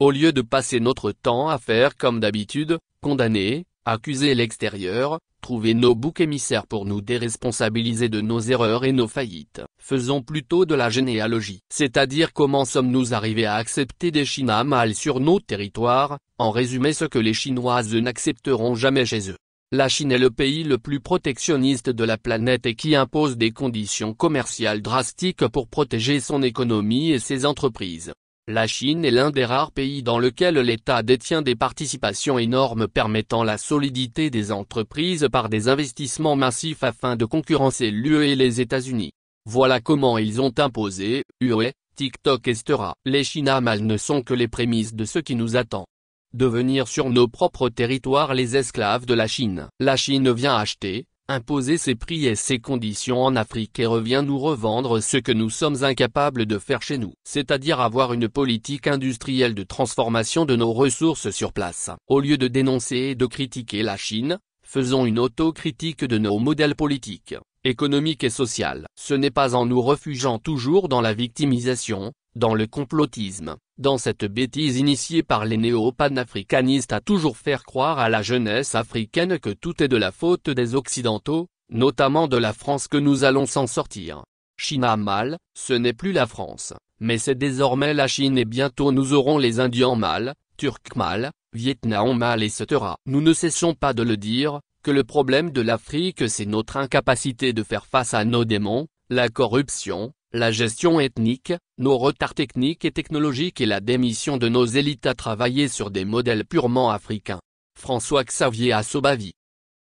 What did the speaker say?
Au lieu de passer notre temps à faire comme d'habitude, condamner, accuser l'extérieur, trouver nos boucs émissaires pour nous déresponsabiliser de nos erreurs et nos faillites. Faisons plutôt de la généalogie. C'est-à-dire comment sommes-nous arrivés à accepter des China mâles sur nos territoires, en résumé ce que les Chinoises n'accepteront jamais chez eux. La Chine est le pays le plus protectionniste de la planète et qui impose des conditions commerciales drastiques pour protéger son économie et ses entreprises. La Chine est l'un des rares pays dans lequel l'État détient des participations énormes permettant la solidité des entreprises par des investissements massifs afin de concurrencer l'UE et les États-Unis. Voilà comment ils ont imposé, UE, TikTok etc. Les China mâles ne sont que les prémices de ce qui nous attend. Devenir sur nos propres territoires les esclaves de la Chine. La Chine vient acheter, imposer ses prix et ses conditions en Afrique et revient nous revendre ce que nous sommes incapables de faire chez nous, c'est-à-dire avoir une politique industrielle de transformation de nos ressources sur place. Au lieu de dénoncer et de critiquer la Chine, faisons une autocritique de nos modèles politiques, économiques et sociaux. Ce n'est pas en nous refugiant toujours dans la victimisation, dans le complotisme, dans cette bêtise initiée par les néo-panafricanistes à toujours faire croire à la jeunesse africaine que tout est de la faute des Occidentaux, notamment de la France que nous allons s'en sortir. China mâle, ce n'est plus la France, mais c'est désormais la Chine et bientôt nous aurons les Indiens mâles, Turcs mâles, Vietnam mâles etc. Nous ne cessons pas de le dire, que le problème de l'Afrique c'est notre incapacité de faire face à nos démons, la corruption, la gestion ethnique, nos retards techniques et technologiques et la démission de nos élites à travailler sur des modèles purement africains. François-Xavier Assobavi.